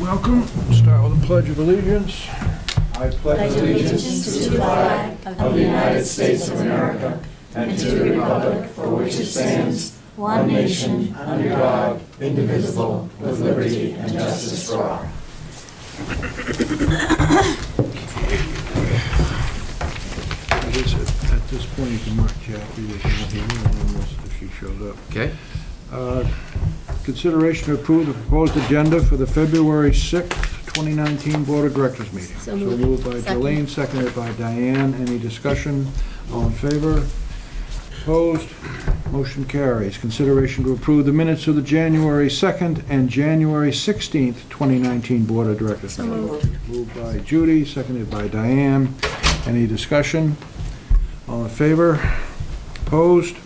Welcome. Start with the Pledge of Allegiance. I pledge allegiance to the flag of the United States of America and to the republic for which it stands, one nation, under God, indivisible, with liberty and justice for all. At this point, you can mark Jackie if she shows up. Okay. Consideration to approve the proposed agenda for the February 6th, 2019 Board of Directors meeting. So moved by Jolene, seconded by Diane. Any discussion? All in favor? Opposed? Motion carries. Consideration to approve the minutes of the January 2nd and January 16th, 2019 Board of Directors meeting. Moved by Judy, seconded by Diane. Any discussion? All in favor? Opposed?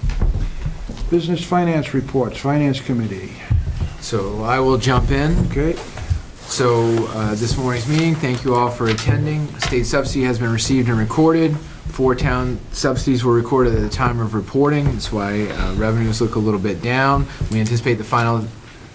Business Finance Reports, Finance Committee. So I will jump in. Okay. So this morning's meeting, thank you all for attending. State subsidy has been received and recorded. 4 town subsidies were recorded at the time of reporting. That's why revenues look a little bit down. We anticipate the final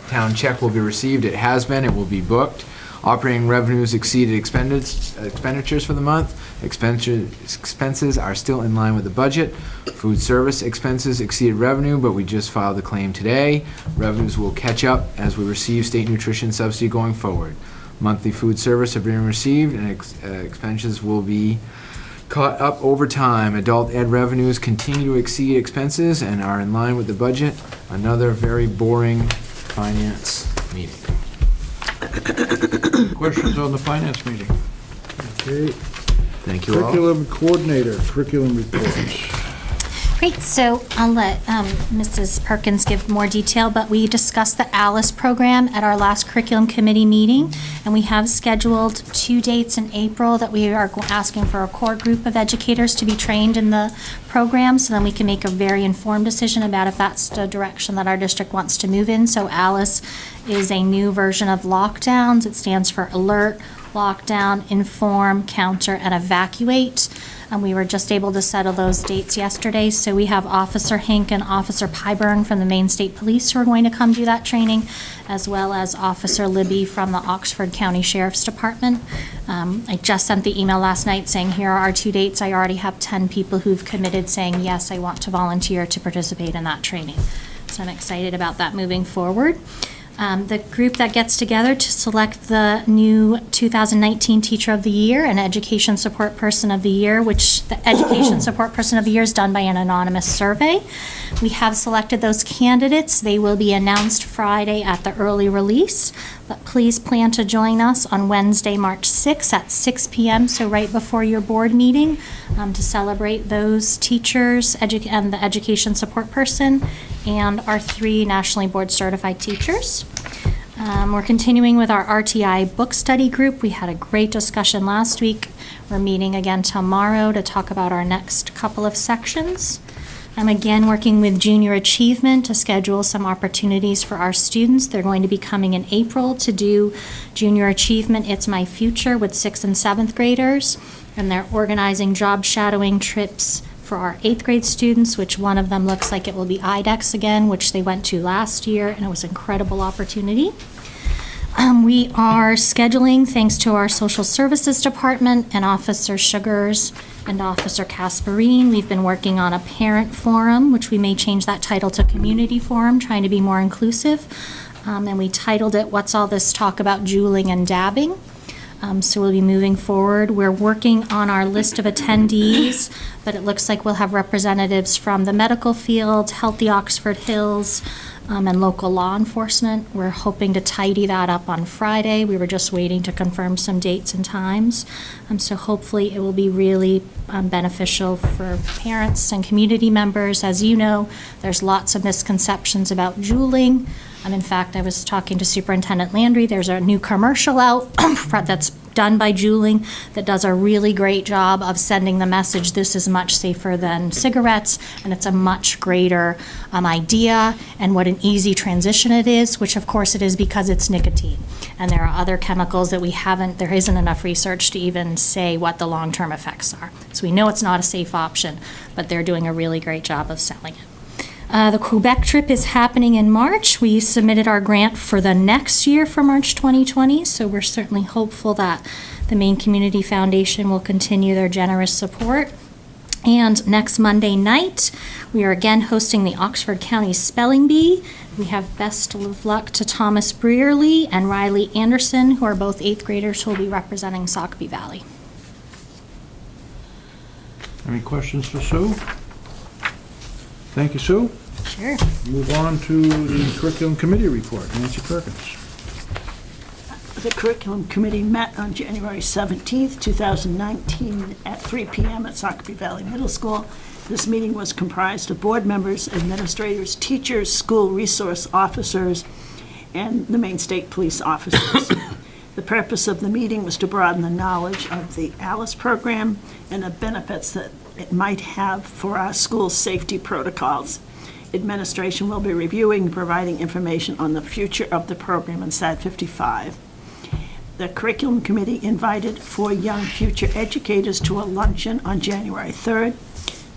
town check will be received. It has been. It will be booked. Operating revenues exceeded expenditures for the month. Expenses are still in line with the budget. Food service expenses exceeded revenue, but we just filed the claim today. Revenues will catch up as we receive state nutrition subsidy going forward. Monthly food service have been received, and expenses will be caught up over time. Adult ed revenues continue to exceed expenses and are in line with the budget. Another very boring finance meeting. Questions on the finance meeting? Okay. Thank you all. Curriculum Coordinator, curriculum reports. Great, so I'll let Mrs. Perkins give more detail, but we discussed the ALICE program at our last curriculum committee meeting, and we have scheduled 2 dates in April that we are asking for a core group of educators to be trained in the program, so then we can make a very informed decision about if that's the direction that our district wants to move in. So ALICE is a new version of lockdowns. It stands for Alert, Lockdown, Inform, Counter, and Evacuate. And we were just able to settle those dates yesterday. So we have Officer Hink and Officer Pyburn from the Maine State Police who are going to come do that training, as well as Officer Libby from the Oxford County Sheriff's Department. I just sent the email last night saying, here are our 2 dates. I already have 10 people who've committed saying, yes, I want to volunteer to participate in that training. So I'm excited about that moving forward. The group that gets together to select the new 2019 Teacher of the Year and Education Support Person of the Year, which the Education Support Person of the Year is done by an anonymous survey. We have selected those candidates. They will be announced Friday at the early release. But please plan to join us on Wednesday, March 6th at 6 p.m., so right before your board meeting, to celebrate those teachers and the Education Support Person and our 3 nationally board certified teachers. We're continuing with our RTI book study group. We had a great discussion last week. We're meeting again tomorrow to talk about our next couple of sections. I'm again working with Junior Achievement to schedule some opportunities for our students. They're going to be coming in April to do Junior Achievement It's My Future with 6th and 7th graders. And they're organizing job shadowing trips for our 8th grade students, which one of them looks like it will be IDEX again, which they went to last year, and it was an incredible opportunity. We are scheduling, thanks to our social services department and Officer Sugars and Officer Casperine, we've been working on a parent forum, which we may change that title to community forum, trying to be more inclusive. And we titled it, What's All This Talk About Juuling and Dabbing? So we'll be moving forward. We're working on our list of attendees, but it looks like we'll have representatives from the medical field, Healthy Oxford Hills, and local law enforcement. We're hoping to tidy that up on Friday. We were just waiting to confirm some dates and times. So hopefully it will be really beneficial for parents and community members. As you know, there's lots of misconceptions about juuling. In fact, I was talking to Superintendent Landry. There's a new commercial out that's done by Juuling that does a really great job of sending the message this is much safer than cigarettes, and it's a much greater idea, and what an easy transition it is, which of course it is because it's nicotine. And there are other chemicals that there isn't enough research to even say what the long-term effects are. So we know it's not a safe option, but they're doing a really great job of selling it. The Quebec trip is happening in March. We submitted our grant for the next year for March 2020, so we're certainly hopeful that the Maine Community Foundation will continue their generous support. And next Monday night, we are again hosting the Oxford County Spelling Bee. We have best of luck to Thomas Brearley and Riley Anderson, who are both 8th graders who will be representing Sacopee Valley. Any questions for Sue? Thank you, Sue. Sure. Move on to the Curriculum Committee report. Nancy Perkins. The Curriculum Committee met on January 17th, 2019 at 3 p.m. at Sacopee Valley Middle School. This meeting was comprised of board members, administrators, teachers, school resource officers, and the Maine State Police officers. The purpose of the meeting was to broaden the knowledge of the ALICE program and the benefits that it might have for our school safety protocols. Administration will be reviewing and providing information on the future of the program in MSAD55. The Curriculum Committee invited 4 young future educators to a luncheon on January 3rd.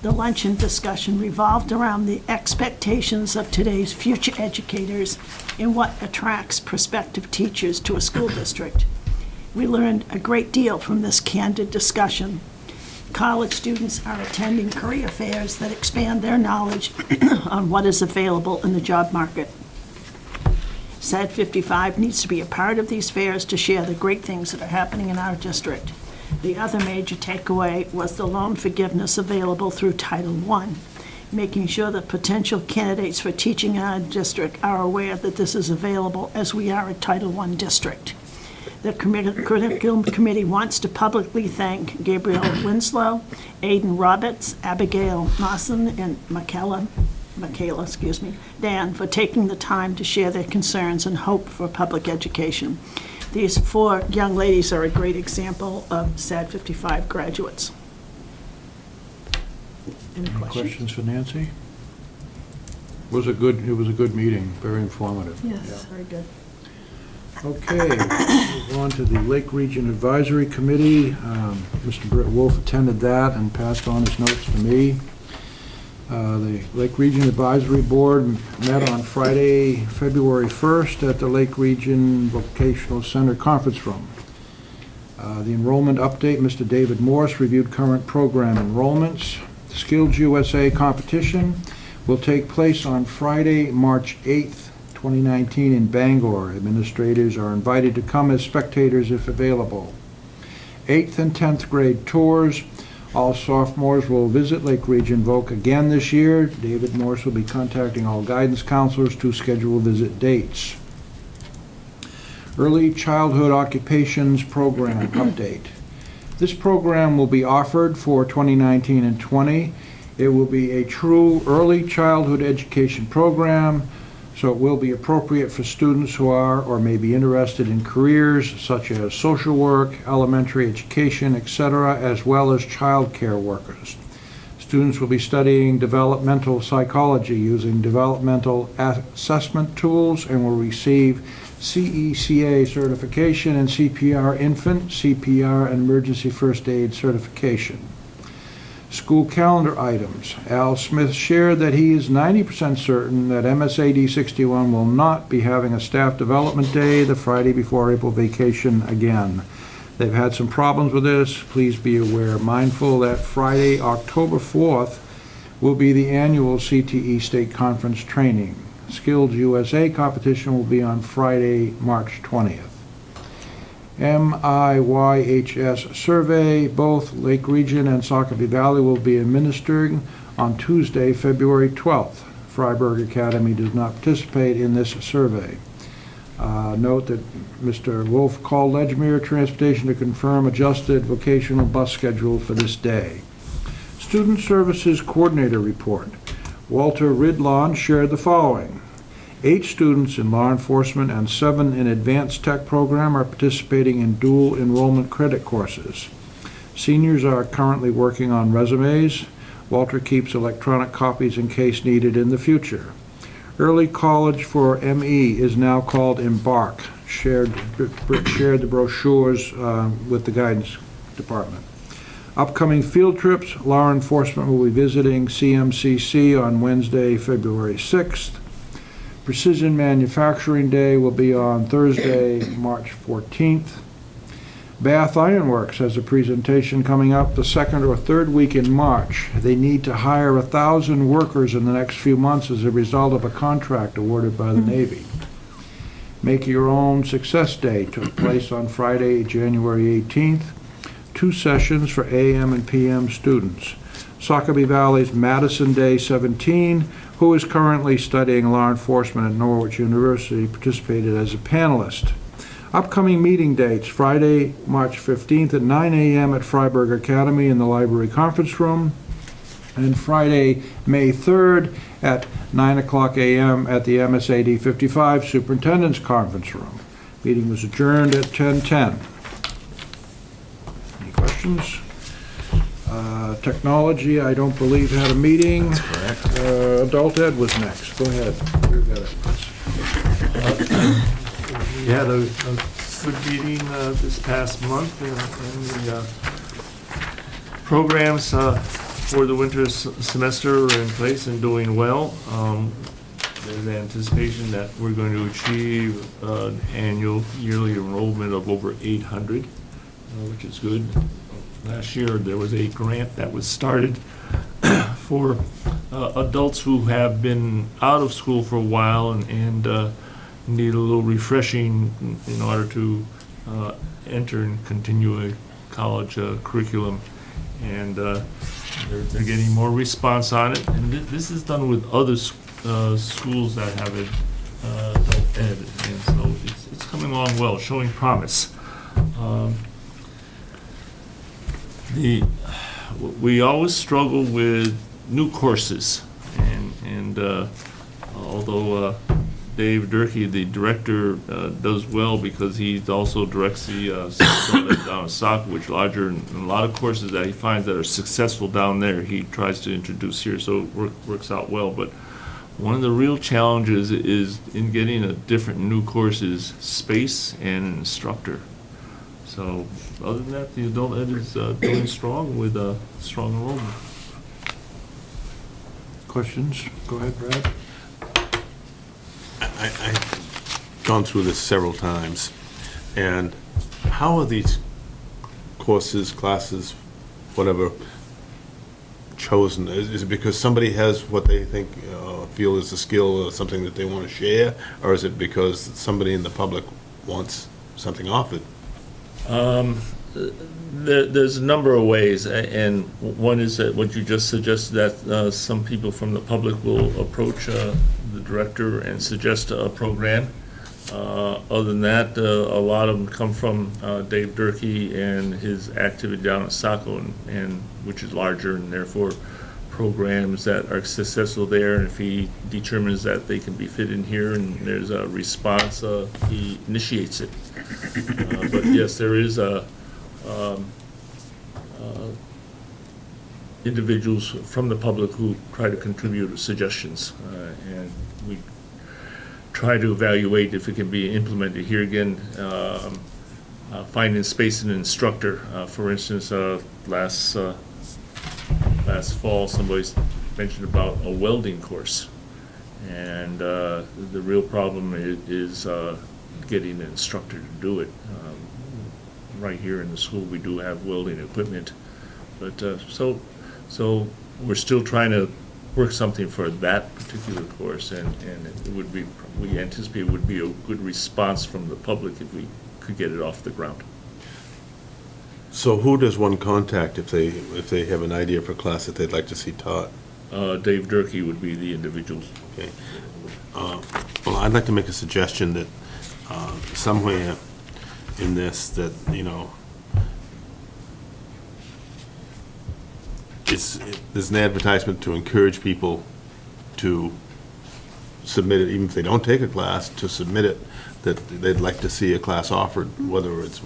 The luncheon discussion revolved around the expectations of today's future educators and what attracts prospective teachers to a school district. We learned a great deal from this candid discussion. College students are attending career fairs that expand their knowledge on what is available in the job market. MSAD55 needs to be a part of these fairs to share the great things that are happening in our district. The other major takeaway was the loan forgiveness available through Title I, making sure that potential candidates for teaching in our district are aware that this is available, as we are a Title I district. The Curriculum Committee wants to publicly thank Gabrielle Winslow, Aidan Roberts, Abigail Mawson, and Michaela, Dan, for taking the time to share their concerns and hope for public education. These 4 young ladies are a great example of MSAD55 graduates. Any Questions for Nancy? It was a good meeting, very informative. Yes, very good. Okay, move on to the Lake Region Advisory Committee. Mr. Britt Wolf attended that and passed on his notes to me. The Lake Region Advisory Board met on Friday, February 1st at the Lake Region Vocational Center Conference Room. The enrollment update, Mr. David Morse reviewed current program enrollments. The Skills USA competition will take place on Friday, March 8th, 2019 in Bangor. Administrators are invited to come as spectators if available. 8th and 10th grade tours. All sophomores will visit Lake Region Voc again this year. David Morse will be contacting all guidance counselors to schedule visit dates. Early Childhood Occupations Program update. This program will be offered for 2019 and 20. It will be a true early childhood education program, so it will be appropriate for students who are or may be interested in careers such as social work, elementary education, etc., as well as child care workers. Students will be studying developmental psychology using developmental assessment tools and will receive CECA certification and CPR infant, CPR, and emergency first aid certification. School calendar items. Al Smith shared that he is 90% certain that MSAD61 will not be having a staff development day the Friday before April vacation again. They've had some problems with this. Please be aware, mindful that Friday, October 4th, will be the annual CTE State Conference training. Skills USA competition will be on Friday, March 20th. MIYHS survey, both Lake Region and Sacopee Valley will be administering on Tuesday, February 12th. Freiburg Academy does not participate in this survey. Note that Mr. Wolf called Ledgmere Transportation to confirm adjusted vocational bus schedule for this day. Student Services Coordinator Report. Walter Ridlon shared the following. 8 students in law enforcement and 7 in advanced tech program are participating in dual enrollment credit courses. Seniors are currently working on resumes. Walter keeps electronic copies in case needed in the future. Early college for ME is now called Embark. Britt shared the brochures with the guidance department. Upcoming field trips, law enforcement will be visiting CMCC on Wednesday, February 6th. Precision Manufacturing Day will be on Thursday, March 14th. Bath Iron Works has a presentation coming up the second or third week in March. They need to hire 1,000 workers in the next few months as a result of a contract awarded by the Navy. Make Your Own Success Day took place on Friday, January 18th. 2 sessions for AM and PM students. Sacopee Valley's Madison Day 17, who is currently studying law enforcement at Norwich University, participated as a panelist. Upcoming meeting dates, Friday, March 15th at 9 a.m. at Freiburg Academy in the library conference room, and Friday, May 3rd at 9:00 a.m. at the MSAD55 Superintendent's Conference Room. Meeting was adjourned at 10:10. Any questions? Technology, I don't believe had a meeting. That's correct. Adult Ed was next. Go ahead. You got it. We had a good meeting this past month, and the programs for the winter semester are in place and doing well. There's anticipation that we're going to achieve annual yearly enrollment of over 800, which is good. Last year, there was a grant that was started for adults who have been out of school for a while and need a little refreshing in order to enter and continue a college curriculum. And they're getting more response on it. And this is done with other schools that have adult ed. And so it's coming along well, showing promise. We always struggle with new courses, and although Dave Durkee, the director, does well because he also directs the down in Sacopee, which larger, and a lot of courses that he finds that are successful down there, he tries to introduce here, so it works out well. But one of the real challenges is in getting a different new courses, space and an instructor. So other than that, the adult ed is doing strong with strong enrollment. Questions? Go ahead, Brad. I've gone through this several times, and how are these courses, classes, whatever, chosen? Is it because somebody has what they think, feel is a skill or something that they want to share, or is it because somebody in the public wants something offered? There's a number of ways, and one is that what you just suggested, that some people from the public will approach the director and suggest a program. Other than that, a lot of them come from Dave Durkee and his activity down at Saco, and which is larger, and therefore programs that are successful there. And if he determines that they can be fit in here and there's a response, he initiates it. But yes, there is individuals from the public who try to contribute suggestions, and we try to evaluate if it can be implemented. Here again, finding space in an instructor. For instance, last fall, somebody mentioned about a welding course, and the real problem is getting an instructor to do it. Right here in the school, we do have welding equipment, but so we're still trying to work something for that particular course, and it would be, we anticipate it would be a good response from the public if we could get it off the ground. So who does one contact if they have an idea for a class that they'd like to see taught? Dave Durkee would be the individual. Okay. Well, I'd like to make a suggestion that somewhere in this, that, you know, there's an advertisement to encourage people to submit it, even if they don't take a class, to submit it, that they'd like to see a class offered, whether it's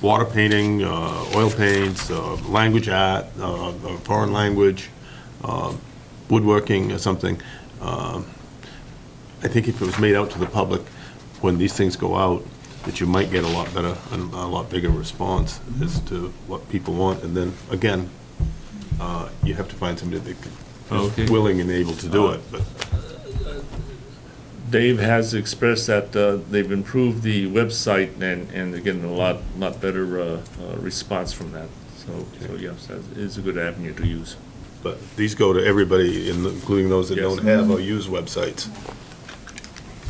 water painting, oil paints, language art, foreign language, woodworking or something. I think if it was made out to the public when these things go out, that you might get a lot better, a lot bigger response as to what people want. And then, again, you have to find somebody that Okay. is willing and able to do it, but Dave has expressed that they've improved the website and they're getting a lot better response from that. So yes, that is a good avenue to use. But these go to everybody, including those that Yes. don't have or use websites.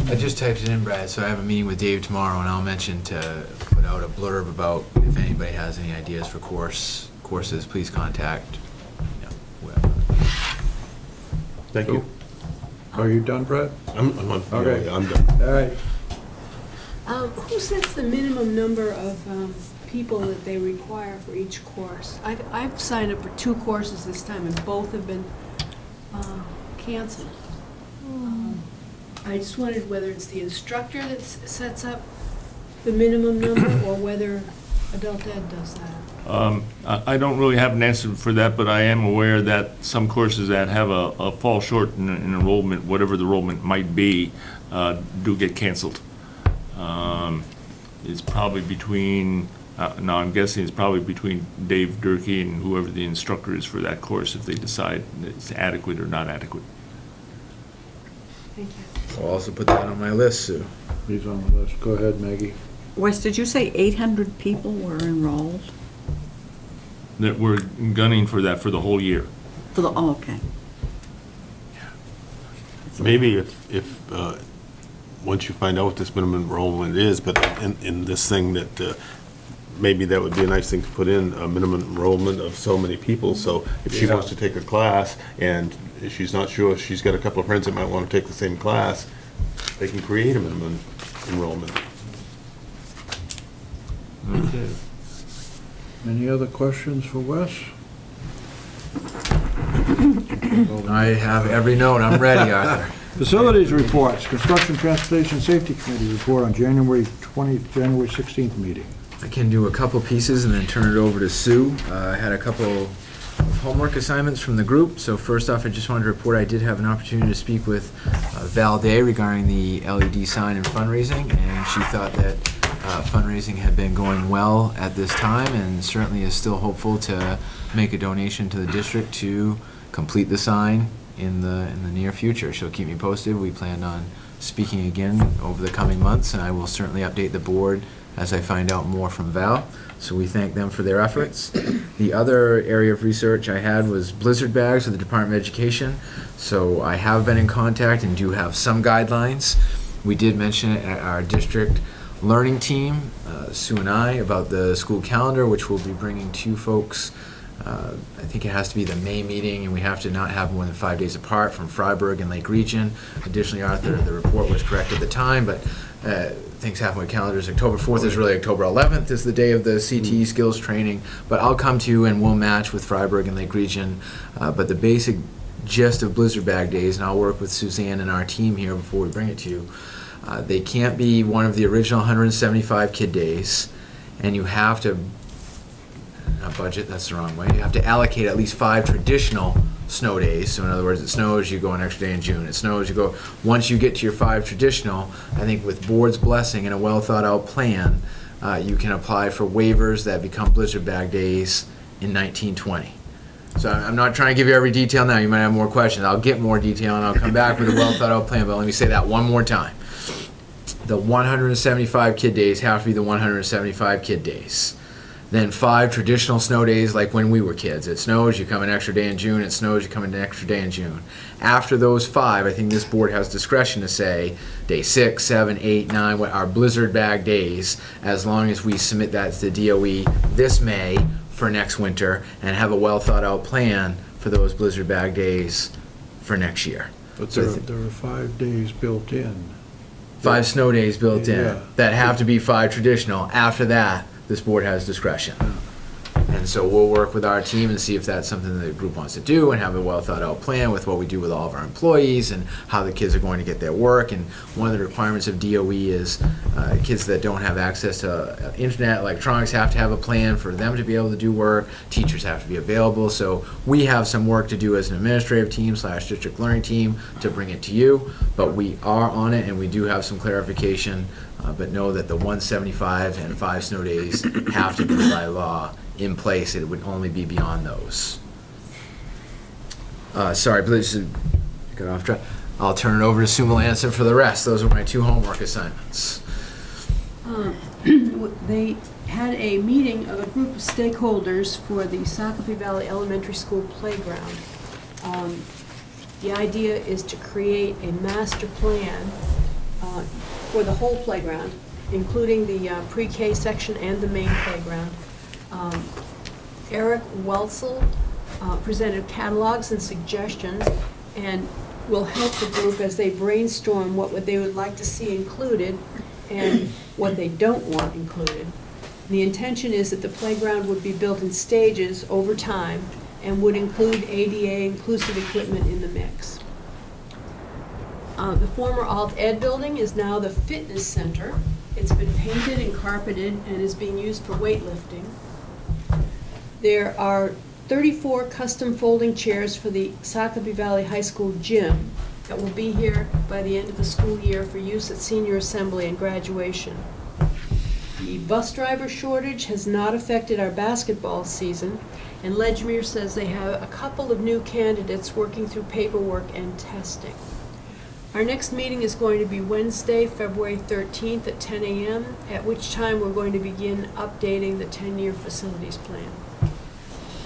I just typed it in, Brad, so I have a meeting with Dave tomorrow, and I'll mention to put out a blurb about if anybody has any ideas for courses, please contact, whoever. Thank you. Are you done, Brad? I'm Okay. I'm done. All right. Who sets the minimum number of people that they require for each course? I've signed up for 2 courses this time, and both have been canceled. I just wondered whether it's the instructor that sets up the minimum number, or whether Adult Ed does that. I don't really have an answer for that, but I am aware that some courses that have a fall short in enrollment, whatever the enrollment might be, do get canceled. It's probably between, I'm guessing it's probably between Dave Durkee and whoever the instructor is for that course, if they decide it's adequate or not adequate. Thank you. I'll also put that on my list, Sue. He's on the list. Go ahead, Maggie. Wes, did you say 800 people were enrolled? That we're gunning for that for the whole year. Oh, okay. Maybe if once you find out what this minimum enrollment is, but in this thing that maybe that would be a nice thing to put in, a minimum enrollment of so many people. So if she wants to take a class and she's not sure, she's got a couple of friends that might want to take the same class, they can create a minimum enrollment. Okay. Any other questions for Wes? I have every note, I'm ready, Arthur. Facilities reports, Construction Transportation Safety Committee report on January 16th meeting. I can do a couple pieces and then turn it over to Sue. I had a couple of homework assignments from the group. So first off, I just wanted to report I did have an opportunity to speak with Val Day regarding the LED sign and fundraising, and she thought that fundraising had been going well at this time and certainly is still hopeful to make a donation to the district to complete the sign in the near future. She'll keep me posted. We plan on speaking again over the coming months, and I will certainly update the board as I find out more from Val. So we thank them for their efforts. The other area of research I had was blizzard bags with the Department of Education. So I have been in contact and do have some guidelines. We did mention it at our district learning team, Sue and I, about the school calendar, which we'll be bringing to folks. I think it has to be the May meeting, and we have to not have more than 5 days apart from Freiburg and Lake Region. Additionally, Arthur, the report was correct at the time, but things happen with calendars. October 4th is really October 11th is the day of the CTE skills training, but I'll come to you and we'll match with Freiburg and Lake Region. But the basic gist of blizzard bag days, and I'll work with Suzanne and our team here before we bring it to you, they can't be one of the original 175 kid days, and you have to, not budget, that's the wrong way, you have to allocate at least 5 traditional snow days. So in other words, it snows, you go an extra day in June. It snows, you go, once you get to your 5 traditional, I think with board's blessing and a well thought out plan, you can apply for waivers that become blizzard bag days in 1920. So I'm not trying to give you every detail now, you might have more questions. I'll get more detail and I'll come back with a well thought out plan, but let me say that one more time. The 175 kid days have to be the 175 kid days. Then 5 traditional snow days, like when we were kids. It snows, you come an extra day in June. It snows, you come an extra day in June. After those 5, I think this board has discretion to say day 6, 7, 8, 9, what are blizzard bag days, as long as we submit that to the DOE this May for next winter and have a well thought out plan for those blizzard bag days for next year. But So there are 5 days built in. 5 snow days built in Yeah. that have to be 5 traditional. After that, this board has discretion. And so we'll work with our team and see if that's something that the group wants to do and have a well thought out plan with what we do with all of our employees and how the kids are going to get their work. And one of the requirements of DOE is kids that don't have access to internet, electronics have to have a plan for them to be able to do work. Teachers have to be available. So we have some work to do as an administrative team / district learning team to bring it to you, but we are on it and we do have some clarification but know that the 175 and 5 snow days have to be by law in place. It would only be beyond those. Sorry, please got off track. I'll turn it over to Sue Melanson for the rest. Those are my 2 homework assignments. They had a meeting of a group of stakeholders for the Sacopee Valley Elementary School playground. The idea is to create a master plan for the whole playground, including the pre-K section and the main playground. Eric Welzel presented catalogs and suggestions and will help the group as they brainstorm what they would like to see included and what they don't want included. The intention is that the playground would be built in stages over time and would include ADA inclusive equipment in the mix. The former Alt Ed building is now the fitness center. It's been painted and carpeted and is being used for weightlifting. There are 34 custom folding chairs for the Sacopee Valley High School gym that will be here by the end of the school year for use at senior assembly and graduation. The bus driver shortage has not affected our basketball season, and Ledgmere says they have a couple of new candidates working through paperwork and testing. Our next meeting is going to be Wednesday, February 13th at 10 a.m., at which time we're going to begin updating the 10-year facilities plan.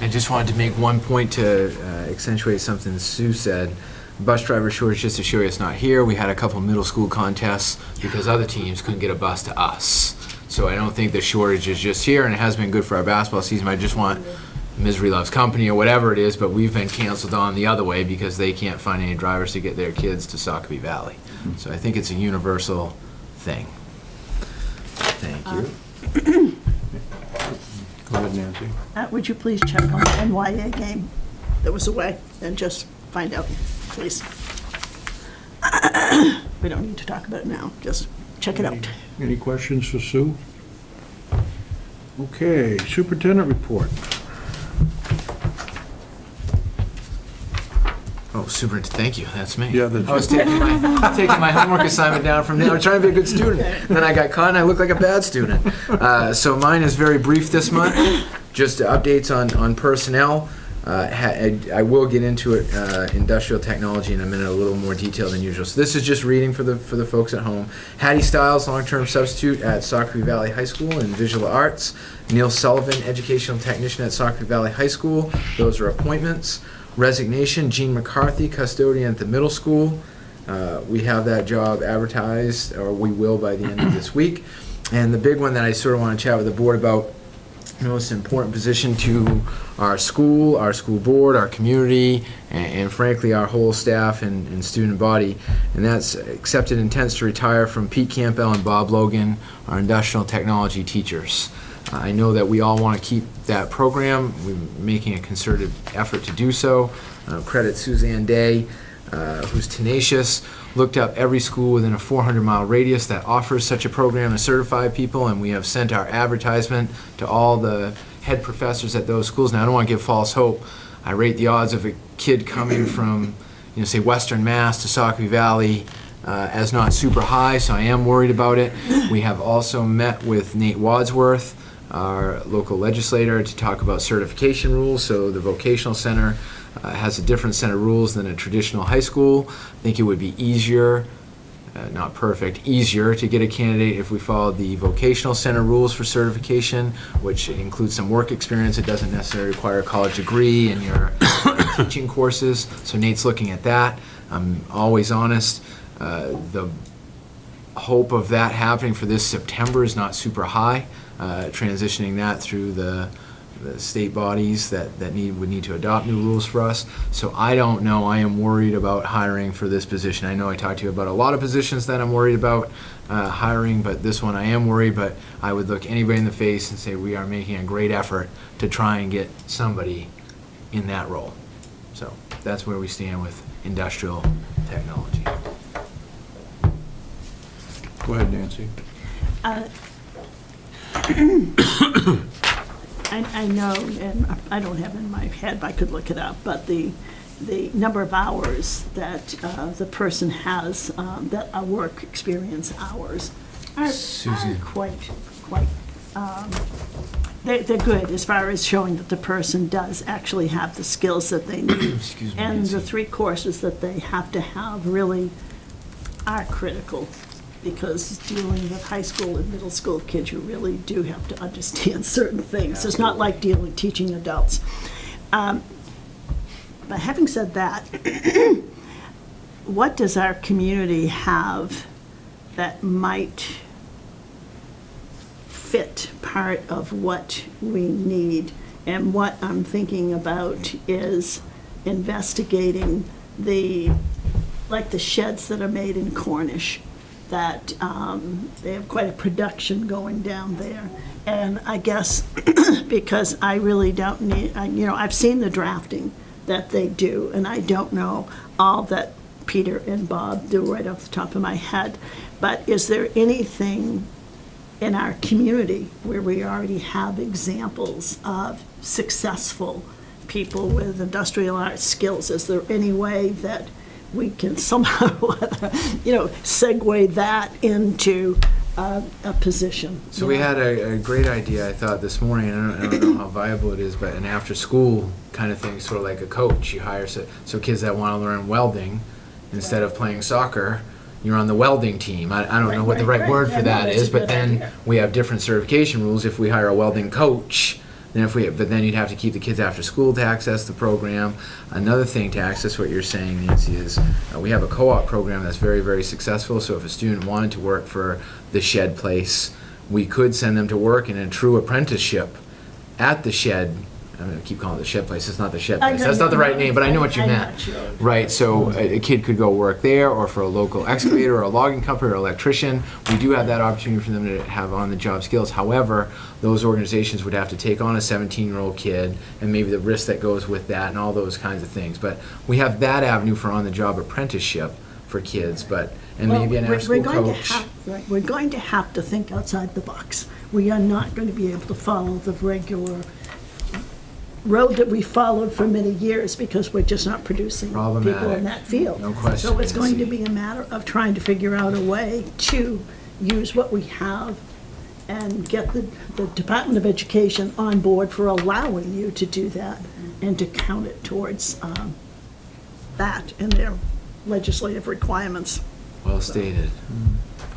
I just wanted to make one point to accentuate something Sue said. Bus driver shortage, just to show you it's not here. We had a couple middle school contests because other teams couldn't get a bus to us. So I don't think the shortage is just here, and it has been good for our basketball season. I just want misery loves company or whatever it is, but we've been canceled on the other way because they can't find any drivers to get their kids to Sacopee Valley. So I think it's a universal thing. Thank you. Go ahead, Nancy. Would you please check on the NYA game that was away and just find out, please? We don't need to talk about it now, just check it out. Any questions for Sue? Okay, superintendent report. Oh, super, thank you, that's me. Yeah, I was taking my homework assignment down from there. I was trying to be a good student. And then I got caught and I looked like a bad student. So mine is very brief this month. Just updates on personnel. I will get into it, industrial technology in a minute, a little more detail than usual. So this is just reading for the folks at home. Hattie Stiles, long-term substitute at Sacopee Valley High School in visual arts. Neil Sullivan, educational technician at Sacopee Valley High School. Those are appointments. Resignation, Gene McCarthy, custodian at the middle school. We have that job advertised, or we will by the end of this week. And the big one that I sort of want to chat with the board about, the most important position to our school board, our community, and frankly our whole staff and student body, and that's accepted intents to retire from Pete Campbell and Bob Logan, our industrial technology teachers. I know that we all want to keep that program. We're making a concerted effort to do so. Credit Suzanne Day, who's tenacious, looked up every school within a 400-mile radius that offers such a program to certify people, and we have sent our advertisement to all the head professors at those schools. Now, I don't want to give false hope. I rate the odds of a kid coming from, say, Western Mass to Sacopee Valley as not super high, so I am worried about it. We have also met with Nate Wadsworth, our local legislator, to talk about certification rules. So the vocational center has a different set of rules than a traditional high school. I think it would be easier, not perfect, easier to get a candidate if we followed the vocational center rules for certification, which includes some work experience. It doesn't necessarily require a college degree in your teaching courses. So Nate's looking at that. I'm always honest. The hope of that happening for this September is not super high. Transitioning that through the state bodies that would need to adopt new rules for us. So I don't know. I am worried about hiring for this position. I know I talked to you about a lot of positions that I'm worried about hiring, but this one I am worried. But I would look anybody in the face and say we are making a great effort to try and get somebody in that role. So that's where we stand with industrial technology. Go ahead, Nancy. I know, and I don't have it in my head, but I could look it up, but the number of hours that the person has, that are work experience hours, Susan. Quite, they're good as far as showing that the person does actually have the skills that they need. Excuse me, And Nancy. the 3 courses that they have to have really are critical, because dealing with high school and middle school kids, you really do have to understand certain things. It's not like teaching adults. But having said that, what does our community have that might fit part of what we need? And what I'm thinking about is investigating the sheds that are made in Cornish, that they have quite a production going down there. And I guess because I really don't need, I've seen the drafting that they do, and I don't know all that Peter and Bob do right off the top of my head. But is there anything in our community where we already have examples of successful people with industrial arts skills? Is there any way that we can somehow, segue that into a position? So we had a great idea, I thought, this morning, and I don't know how viable it is, but an after-school kind of thing, sort of like a coach. You hire so kids that want to learn welding, instead of playing soccer, you're on the welding team. I don't know what the right word for that is, but then we have different certification rules if we hire a welding coach. But then you'd have to keep the kids after school to access the program. Another thing to access what you're saying, Nancy, is we have a co-op program that's very, very successful. So if a student wanted to work for the shed place, we could send them to work in a true apprenticeship at the shed. I'm going to keep calling it the shed place. It's not the shed place. That's not the right name, but I know what you meant. Right, so a kid could go work there, or for a local excavator or a logging company or electrician. We do have that opportunity for them to have on-the-job skills. However, those organizations would have to take on a 17-year-old kid, and maybe the risk that goes with that and all those kinds of things. But we have that avenue for on-the-job apprenticeship for kids, maybe an after-school coach. We're going to have to think outside the box. We are not going to be able to follow the regular road that we followed for many years, because we're just not producing people in that field. No question, So it's going to Nancy. be a matter of trying to figure out a way to use what we have and get the Department of Education on board for allowing you to do that, and to count it towards that in their legislative requirements. Well stated.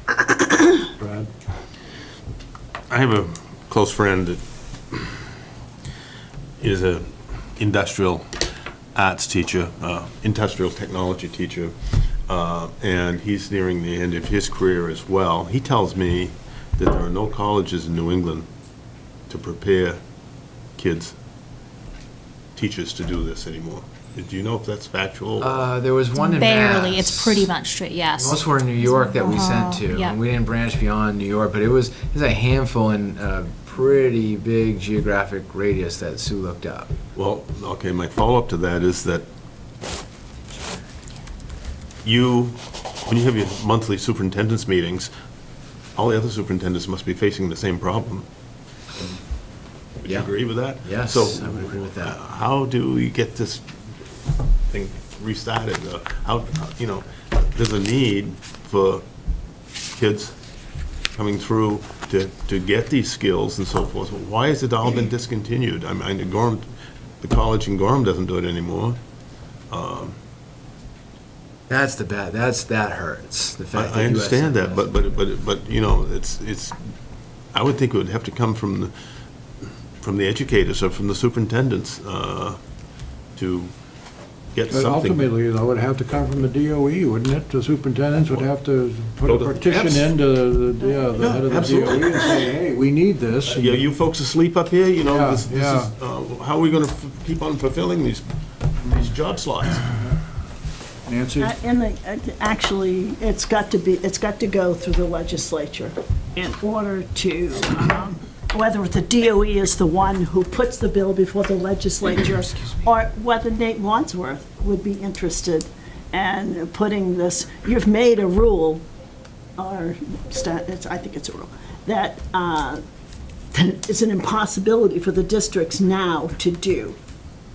Brad? I have a close friend that is a industrial arts teacher, industrial technology teacher, and he's nearing the end of his career as well. He tells me that there are no colleges in New England to prepare kids, teachers to do this anymore. Do you know if that's factual? There was one in Barely, Mass. it's pretty much straight, yes. Most were in New York that we sent to. yeah. And we didn't branch beyond New York, but it was a handful in a pretty big geographic radius that Sue looked up. Well, okay, my follow-up to that is that when you have your monthly superintendent's meetings, all the other superintendents must be facing the same problem. Would you Yeah. agree with that? Yes, So, I would agree with that. How do we get this thing restarted? There's a need for kids coming through to get these skills and so forth. Why has it all been discontinued? I mean, the college in Gorham doesn't do it anymore. That hurts. The fact that I understand USF that, but it's. I would think it would have to come from the educators or from the superintendents to get But something. ultimately, though, it would have to come from the DOE, wouldn't it? The superintendents would have to put a Go to- petition into the head of the absolutely. DOE and say, hey, we need this. Yeah, you folks asleep up here, Yeah, this yeah. is, how are we gonna keep on fulfilling these job slots? Nancy? Actually, it's got to go through the legislature in order to, whether the DOE is the one who puts the bill before the legislature, or whether Nate Wadsworth would be interested in putting this. You've made a rule, I think it's a rule, that it's an impossibility for the districts now to do.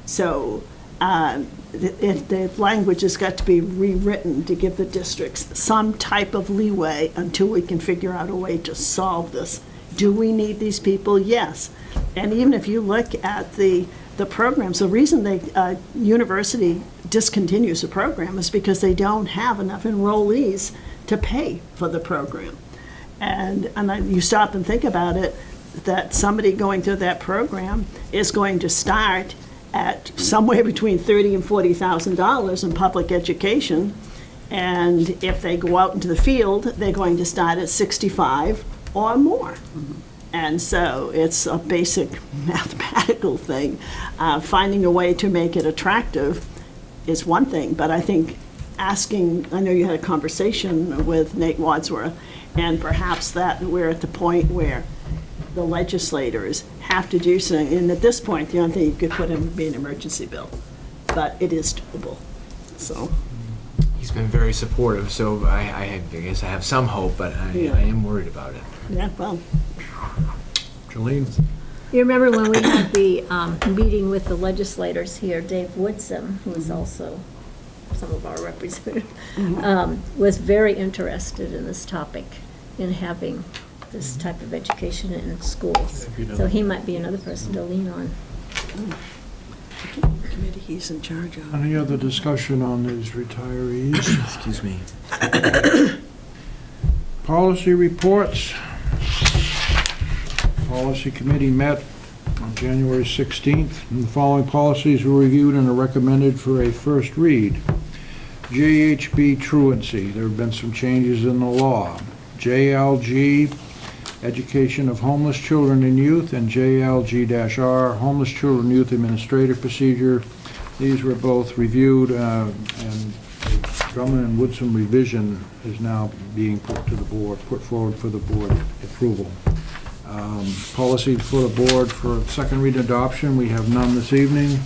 So the language has got to be rewritten to give the districts some type of leeway until we can figure out a way to solve this. Do we need these people? Yes. And even if you look at the programs, the reason the university discontinues a program is because they don't have enough enrollees to pay for the program. And you stop and think about it, that somebody going through that program is going to start at somewhere between $30,000 and $40,000 in public education. And if they go out into the field, they're going to start at 65 or more. And so it's a basic mathematical thing. Finding a way to make it attractive is one thing, but I think asking, I know you had a conversation with Nate Wadsworth, and perhaps that we're at the point where the legislators have to do something, and at this point, the only thing you could put in would be an emergency bill, but it is doable, so. He's been very supportive, so I guess I have some hope, but I am worried about it. Yeah, well. Jolene? You remember when we had the meeting with the legislators here, Dave Woodson, who is also some of our representatives, was very interested in this topic, in having this type of education in schools. So he might be another person to lean on. Committee he's in charge of. Any other discussion on these retirees? Excuse me. Policy reports. Policy Committee met on January 16th, and the following policies were reviewed and are recommended for a first read. JHB truancy, there have been some changes in the law. JLG, education of homeless children and youth, and JLG-R, homeless children and youth administrative procedure. These were both reviewed, and Drummond and Woodson revision is now being put forward for the board approval. Policy for the board for second read adoption, we have none this evening.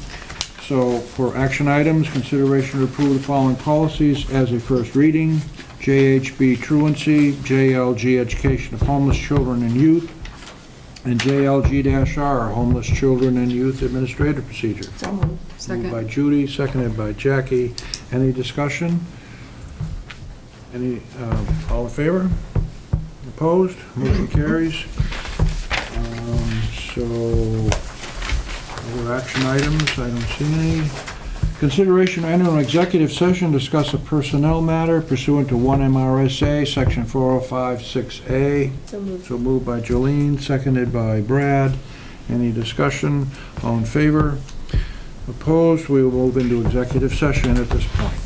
So for action items, consideration to approve the following policies as a first reading. JHB truancy, JLG education of homeless children and youth, and JLG-R homeless children and youth administrative procedure. So moved. Moved by Judy, seconded by Jackie. Any discussion? All in favor? Opposed? Motion carries. So, other action items, I don't see any. Consideration to enter an executive session, discuss a personnel matter pursuant to 1 MRSA, Section 4056A. So moved. So moved by Jolene, seconded by Brad. Any discussion? All in favor? Opposed? We will move into executive session at this point.